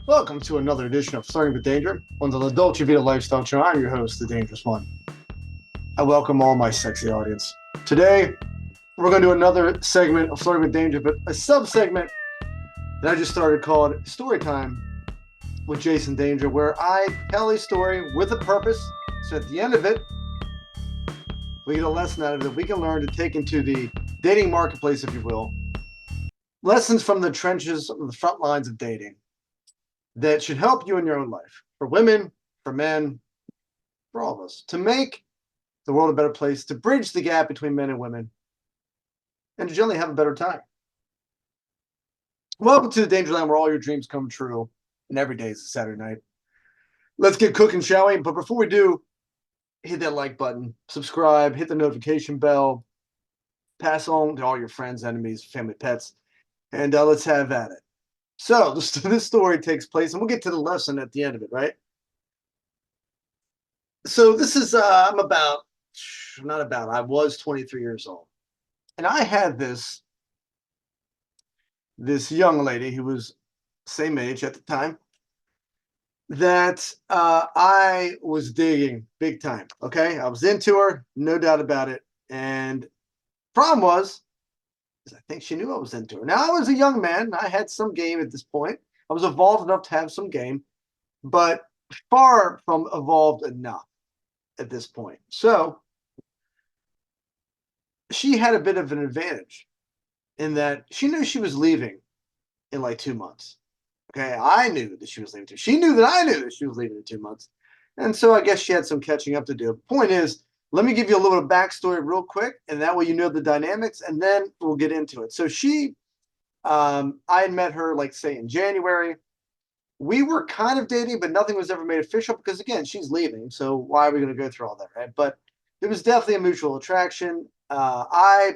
Welcome to another edition of Flirting with Danger on the La Dolce Vita Lifestyle Show. I'm your host, The Dangerous One. I welcome all my sexy audience. Today, we're going to do another segment of Flirting with Danger, but a sub-segment that I just started called Story Time with Jason Danger, where I tell a story with a purpose, so at the end of it, we get a lesson out of it that we can learn to take into the dating marketplace, if you will. Lessons from the trenches, of the front lines of dating that should help you in your own life, for women, for men, for all of us, to make the world a better place, to bridge the gap between men and women, and to generally have a better time. Welcome to the Dangerland, where all your dreams come true, and every day is a Saturday night. Let's get cooking, shall we? But before we do, hit that like button, subscribe, hit the notification bell, pass on to all your friends, enemies, family, pets, and let's have at it. So this story takes place, and we'll get to the lesson at the end of it, right? So this is I was 23 years old, and I had this young lady who was same age at the time that I was digging big time. Okay, I was into her, no doubt about it. And problem was, I think she knew I was into her. Now I was a young man. I had some game at this point. I was evolved enough to have some game, but far from evolved enough at this point. So she had a bit of an advantage in that she knew she was leaving in like 2 months. Okay, I knew that she was leaving too. She knew that I knew that she was leaving in 2 months. And so I guess she had some catching up to do. Point is, let me give you a little backstory real quick, and that way you know the dynamics, and then we'll get into it. So I had met her, like, say, in January. We were kind of dating, but nothing was ever made official because, again, she's leaving. So why are we going to go through all that, right? But it was definitely a mutual attraction. I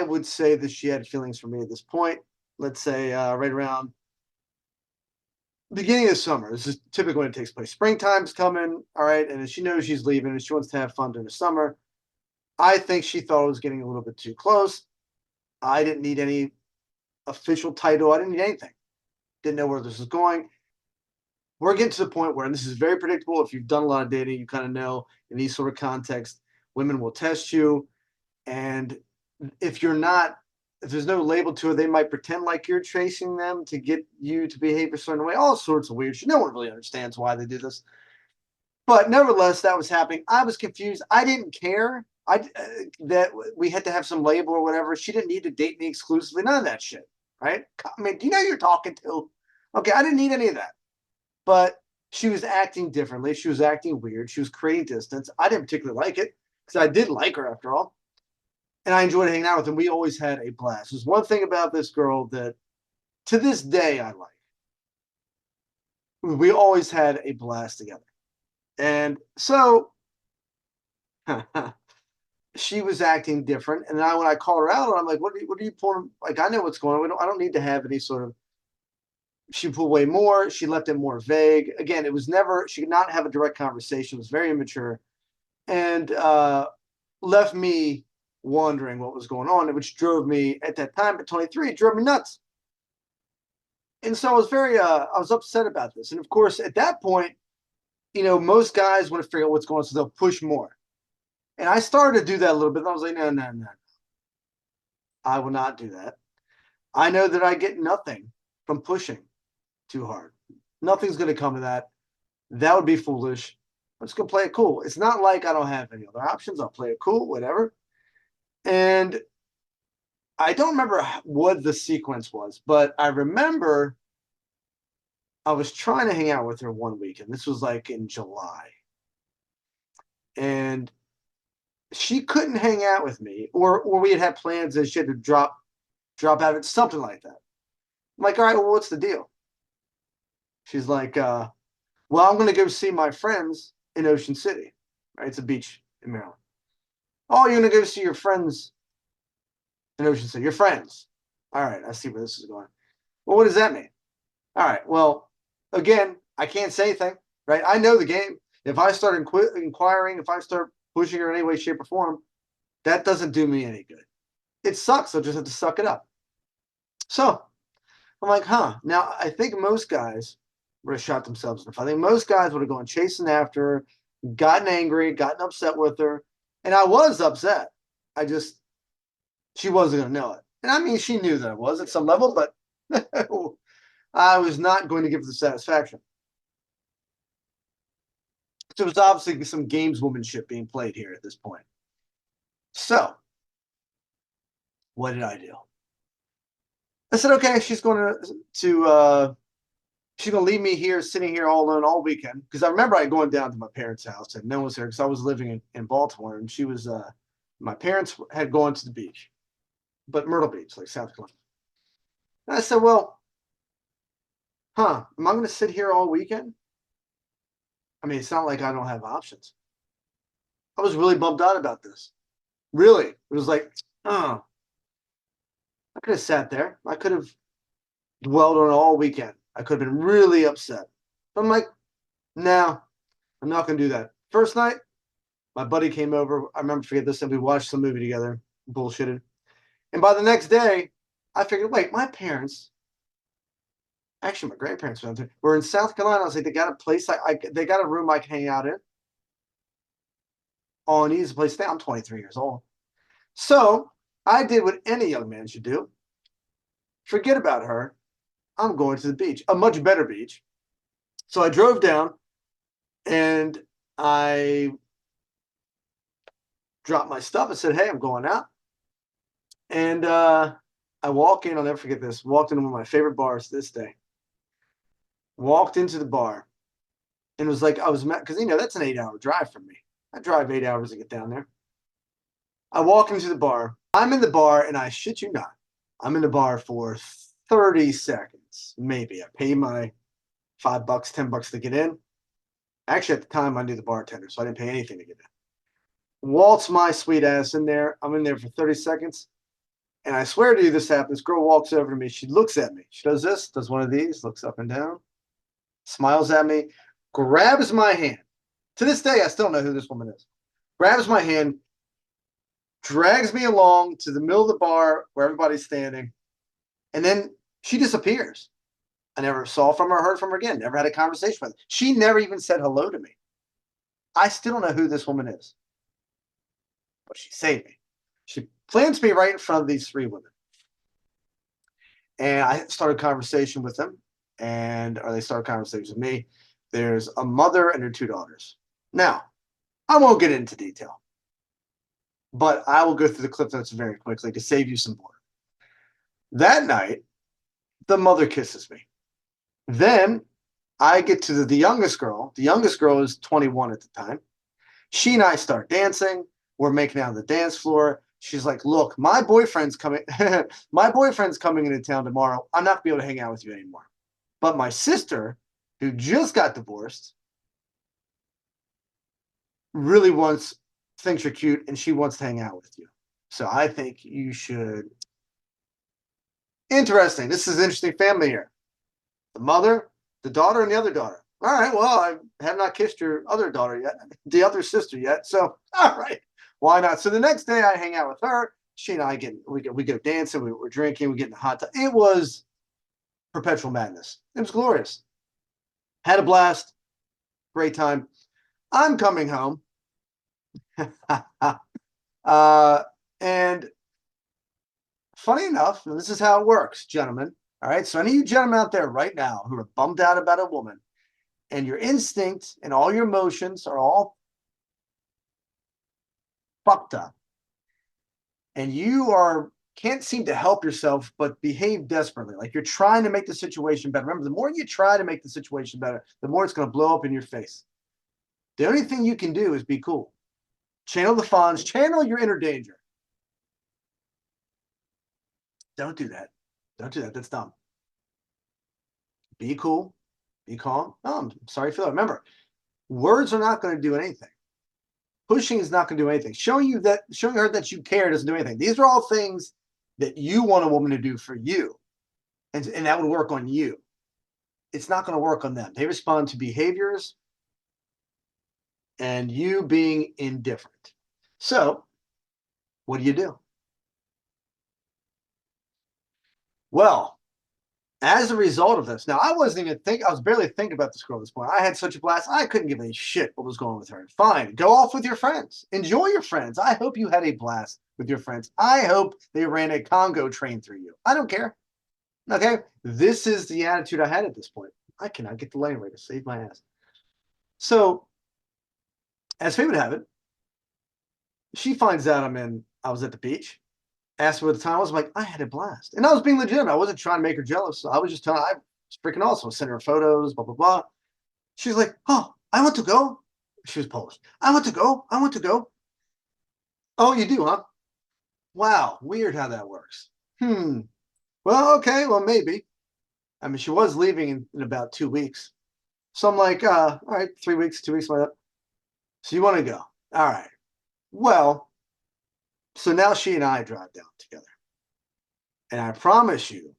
would say that she had feelings for me at this point. Let's say right around beginning of summer. This is typically when it takes place. Springtime's coming, all right, and she knows she's leaving and she wants to have fun during the summer. I think she thought it was getting a little bit too close. I didn't need any official title. I didn't need anything. Didn't know where this was going. We're getting to the point where, and this is very predictable, if you've done a lot of dating, you kind of know in these sort of contexts, women will test you. And if there's no label to it, they might pretend like you're chasing them to get you to behave a certain way, all sorts of weird shit. No one really understands why they do this. But nevertheless, that was happening. I was confused. I didn't care that we had to have some label or whatever. She didn't need to date me exclusively. None of that shit, right? I mean, do you know who you're talking to? Okay, I didn't need any of that. But she was acting differently. She was acting weird. She was creating distance. I didn't particularly like it because I did like her after all. And I enjoyed hanging out with him. We always had a blast. There's one thing about this girl that to this day I like. We always had a blast together. And so she was acting different. And then when I called her out, I'm like, what are you pulling? Like, I know what's going on. I don't need to have any sort of. She pulled way more. She left it more vague. Again, it was never, she could not have a direct conversation. It was very immature. And left me wondering what was going on, which drove me at that time at 23, it drove me nuts. And so I was I was upset about this. And of course, at that point, most guys want to figure out what's going on, so they'll push more. And I started to do that a little bit. And I was like, no, no, no. I will not do that. I know that I get nothing from pushing too hard. Nothing's going to come of that. That would be foolish. I'm just going to play it cool. It's not like I don't have any other options. I'll play it cool, whatever. And I don't remember what the sequence was, but I remember I was trying to hang out with her one week, and this was like in July. And she couldn't hang out with me, or we had plans that she had to drop out of it, something like that. I'm like, all right, well, what's the deal? She's like, well, I'm going to go see my friends in Ocean City. Right? It's a beach in Maryland. Oh, you're going to go see your friends in Ocean City. Your friends. All right, I see where this is going. Well, what does that mean? All right, well, again, I can't say anything, right? I know the game. If I start inquiring, if I start pushing her in any way, shape, or form, that doesn't do me any good. It sucks. I'll just have to suck it up. So I'm like, huh. Now, I think most guys would have shot themselves in the foot. I think most guys would have gone chasing after her, gotten angry, gotten upset with her. And I was upset. I just, she wasn't going to know it. And I mean, she knew that I was at some level, but I was not going to give her the satisfaction. So it was obviously some gameswomanship being played here at this point. So, what did I do? I said, okay, she's gonna leave me here, sitting here all alone all weekend. Because I remember I going down to my parents' house and no one was there because I was living in Baltimore and she was my parents had gone to the beach, but Myrtle Beach, like South Carolina. And I said, well, am I gonna sit here all weekend? I mean, it's not like I don't have options. I was really bummed out about this. Really. It was like, oh, I could have sat there. I could have dwelled on it all weekend. I could have been really upset. But I'm like, no, I'm not going to do that. First night, my buddy came over. I remember, forget this, and we watched some movie together, bullshitted. And by the next day, I figured, wait, my parents, actually, my grandparents were in South Carolina. I was like, they got a place, they got a room I can hang out in. All I need is a place to stay. I'm 23 years old. So I did what any young man should do. Forget about her. I'm going to the beach, a much better beach. So I drove down and I dropped my stuff and said, hey, I'm going out. And I walk in, I'll never forget this, walked into one of my favorite bars this day. Walked into the bar and it was like, I was mad because, that's an 8-hour drive from me. I drive 8 hours to get down there. I walk into the bar. I'm in the bar and I shit you not, I'm in the bar for 30 seconds, maybe. I pay my $5, $10 to get in. Actually, at the time, I knew the bartender, so I didn't pay anything to get in. Waltz my sweet ass in there. I'm in there for 30 seconds. And I swear to you, this happens. Girl walks over to me. She looks at me. She does this, does one of these, looks up and down, smiles at me, grabs my hand. To this day, I still know who this woman is. Grabs my hand, drags me along to the middle of the bar where everybody's standing, and then she disappears. I never saw from her, heard from her again, never had a conversation with her. She never even said hello to me. I still don't know who this woman is, but she saved me. She plants me right in front of these 3 women. And I started a conversation with them, or they started a conversation with me. There's a mother and her 2 daughters. Now, I won't get into detail, but I will go through the clip notes very quickly to save you some boredom. That night, the mother kisses me. Then I get to the youngest girl. The youngest girl is 21 at the time. She and I start dancing. We're making out on the dance floor. She's like, look, my boyfriend's coming. My boyfriend's coming into town tomorrow. I'm not going to be able to hang out with you anymore. But my sister, who just got divorced, really thinks you're cute and she wants to hang out with you. So I think you should. Interesting. This is an interesting family here. The mother, the daughter, and the other daughter. All right, well, I have not kissed your other daughter yet, the other sister yet. So, all right, why not? So the next day I hang out with her. She and I we go dancing, we're drinking, we get in the hot tub. It was perpetual madness. It was glorious. Had a blast. Great time. I'm coming home. And funny enough, this is how it works, gentlemen. All right. So any of you gentlemen out there right now who are bummed out about a woman and your instinct and all your emotions are all fucked up and you can't seem to help yourself but behave desperately, like you're trying to make the situation better. Remember, the more you try to make the situation better, the more it's going to blow up in your face. The only thing you can do is be cool. Channel the Fonz, channel your inner danger. Don't do that. Don't do that. That's dumb. Be cool. Be calm. Oh, I'm sorry for that. Remember, words are not going to do anything. Pushing is not going to do anything. Showing her that you care doesn't do anything. These are all things that you want a woman to do for you. And that would work on you. It's not going to work on them. They respond to behaviors and you being indifferent. So, what do you do? Well, As a result of this, now I wasn't even I was barely thinking about this girl at this point. I had such a blast. I couldn't give a shit what was going on with her. Fine, go off with your friends. Enjoy your friends. I hope you had a blast with your friends. I hope they ran a Congo train through you. I don't care. Okay, this is the attitude I had at this point. I cannot get the lane right to save my ass. So, as fate would have it, she finds out I was at the beach. Asked me what the time was. I'm like, I had a blast. And I was being legitimate. I wasn't trying to make her jealous. I was just telling her I was freaking awesome. I was sending her photos, blah, blah, blah. She's like, oh, I want to go. She was Polish. I want to go. I want to go. Oh, you do, huh? Wow. Weird how that works. Well, okay. Well, maybe. I mean, she was leaving in about 2 weeks. So I'm like, all right, 3 weeks, 2 weeks, like that. So you want to go. All right. Well, so now she and I drive down together. And I promise you,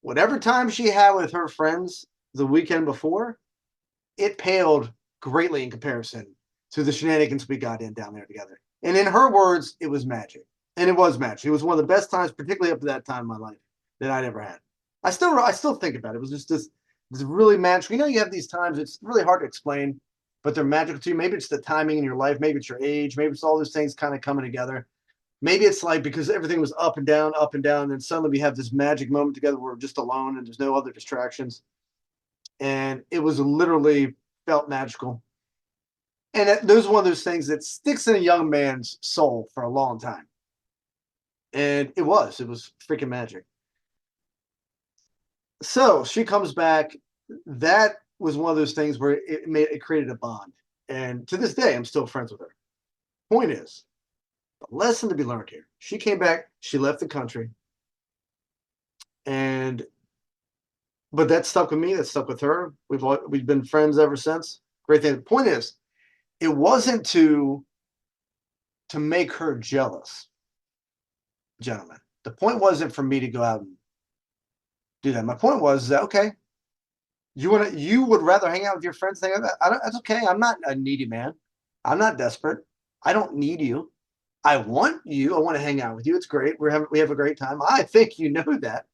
whatever time she had with her friends the weekend before, it paled greatly in comparison to the shenanigans we got in down there together. And in her words, it was magic. And it was magic. It was one of the best times, particularly up to that time in my life, that I'd ever had. I still think about it. It was just this really magical. You know, you have these times, it's really hard to explain, but they're magical to you. Maybe it's the timing in your life, maybe it's your age, maybe it's all those things kind of coming together. Maybe it's like because everything was up and down, and then suddenly we have this magic moment together where we're just alone and there's no other distractions. And it was literally felt magical. And those one of those things that sticks in a young man's soul for a long time. And it was freaking magic. So she comes back. That was one of those things where it created a bond. And to this day, I'm still friends with her. Point is, the lesson to be learned here. She came back, she left the country. But that stuck with me, that stuck with her. We've been friends ever since. Great thing. The point is, it wasn't to make her jealous, gentlemen. The point wasn't for me to go out and do that. My point was that okay, you would rather hang out with your friends than that. That's okay. I'm not a needy man. I'm not desperate. I don't need you. I want you. I want to hang out with you. It's great. We have a great time. I think you know that.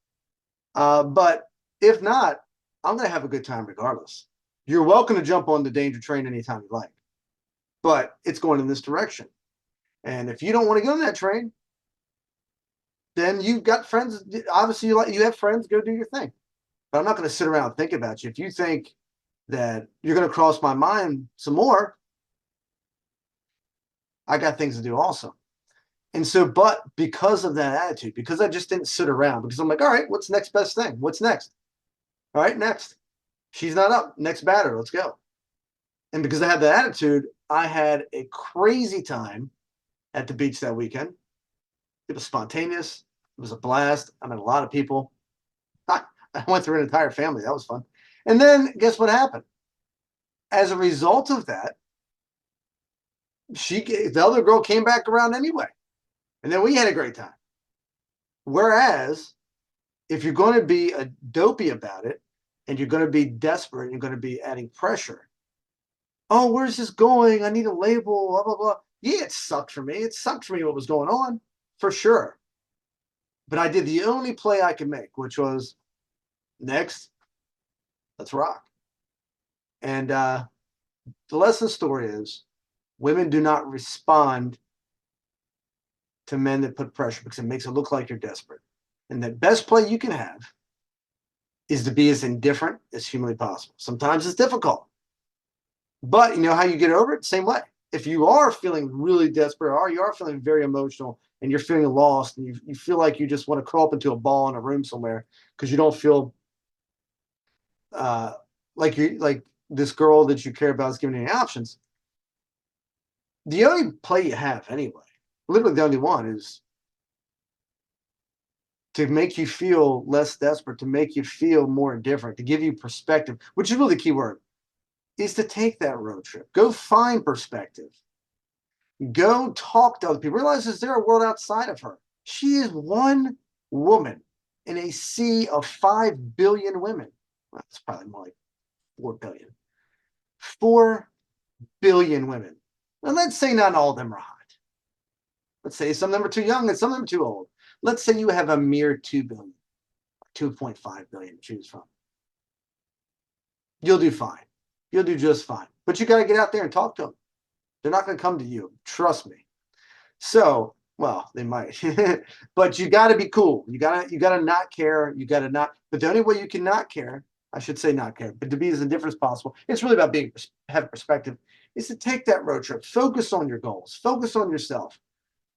But if not, I'm going to have a good time regardless. You're welcome to jump on the danger train anytime you like, but it's going in this direction. And if you don't want to go on that train, then you've got friends. Obviously, you have friends. Go do your thing. But I'm not going to sit around and think about you. If you think that you're going to cross my mind some more, I got things to do also. And so, but because of that attitude, because I just didn't sit around, because I'm like, all right, what's the next best thing? What's next? All right, next. She's not up. Next batter. Let's go. And because I had that attitude, I had a crazy time at the beach that weekend. It was spontaneous. It was a blast. I met a lot of people. I went through an entire family. That was fun. And then guess what happened? As a result of that, the other girl came back around anyway. And then we had a great time. Whereas if you're going to be a dopey about it and you're going to be desperate, you're going to be adding pressure. Oh, where's this going? I need a label, blah, blah, blah. Yeah, it sucked for me. It sucked for me what was going on, for sure. But I did the only play I could make, which was next, let's rock. And the lesson story is women do not respond to men that put pressure because it makes it look like you're desperate. And the best play you can have is to be as indifferent as humanly possible. Sometimes it's difficult, but you know how you get over it? Same way. If you are feeling really desperate or you are feeling very emotional and you're feeling lost and you feel like you just want to crawl up into a ball in a room somewhere because you don't feel like this girl that you care about is giving you any options, the only play you have anyway, literally the only one, is to make you feel less desperate, to make you feel more indifferent, to give you perspective, which is really the key word, is to take that road trip. Go find perspective. Go talk to other people. Realize is there a world outside of her? She is one woman in a sea of 5 billion women. Well, it's probably more like 4 billion. 4 billion women. And let's say not all of them are hot. Let's say some of them are too young and some of them are too old. Let's say you have a mere 2 billion. 2.5 billion to choose from. You'll do fine. You'll do just fine. But you got to get out there and talk to them. They're not going to come to you. Trust me. So, well, they might, but you got to be cool. You got to not care. You got to not, but the only way you can not care, I should say not care, but to be as indifferent as possible. It's really about have perspective, is to take that road trip. Focus on your goals. Focus on yourself.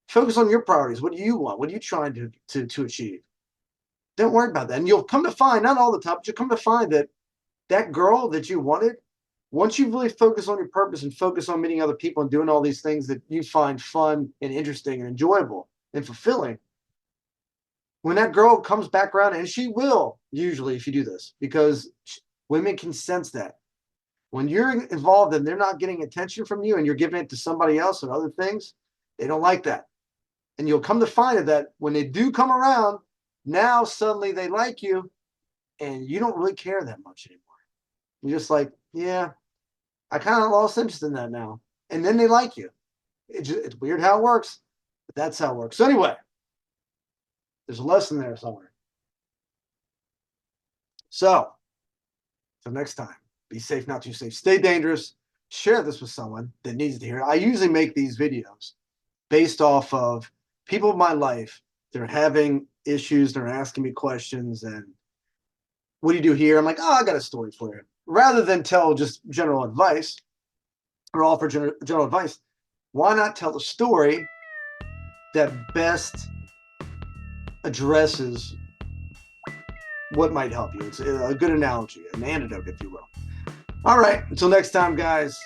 Focus on your priorities. What do you want? What are you trying to achieve? Don't worry about that. And you'll come to find, not all the time, but you'll come to find that that girl that you wanted, once you really focus on your purpose and focus on meeting other people and doing all these things that you find fun and interesting and enjoyable and fulfilling, when that girl comes back around, and she will usually if you do this, because women can sense that. When you're involved and they're not getting attention from you and you're giving it to somebody else and other things, they don't like that. And you'll come to find that when they do come around, now suddenly they like you and you don't really care that much anymore. You're just like, yeah, I kind of lost interest in that now. And then they like you. It's weird how it works, but that's how it works. So anyway, there's a lesson there somewhere. So, till next time, be safe, not too safe. Stay dangerous. Share this with someone that needs to hear it. I usually make these videos based off of people in my life. They're having issues. They're asking me questions. And what do you do here? I'm like, oh, I got a story for you. Rather than tell just general advice or offer general advice, why not tell the story that best addresses what might help you? It's a good analogy, an antidote, if you will. All right, until next time, guys,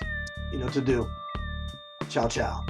you know what to do. Ciao, ciao.